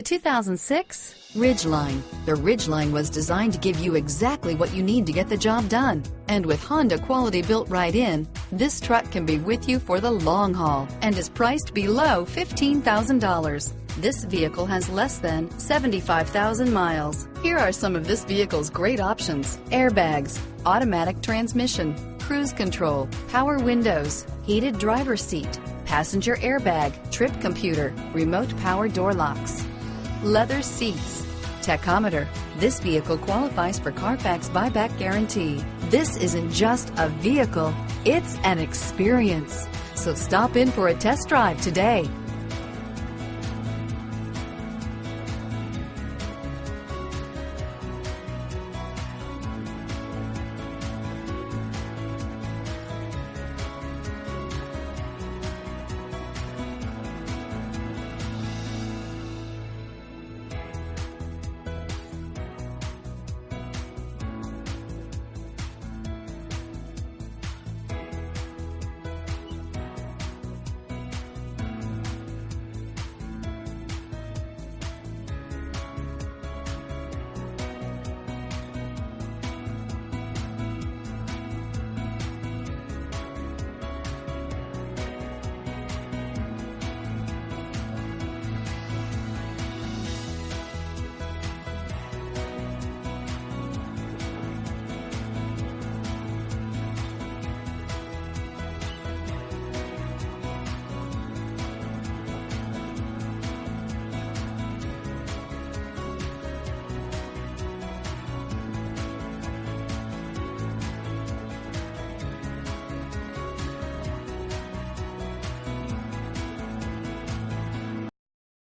2006 Ridgeline. The Ridgeline was designed to give you exactly what you need to get the job done. And with Honda quality built right in, this truck can be with you for the long haul and is priced below $15,000. This vehicle has less than 75,000 miles. Here are some of this vehicle's great options: airbags, automatic transmission, cruise control, power windows, heated driver's seat, passenger airbag, trip computer, remote power door locks, leather seats, tachometer. This vehicle qualifies for Carfax buyback guarantee. This isn't just a vehicle, it's an experience. So stop in for a test drive today.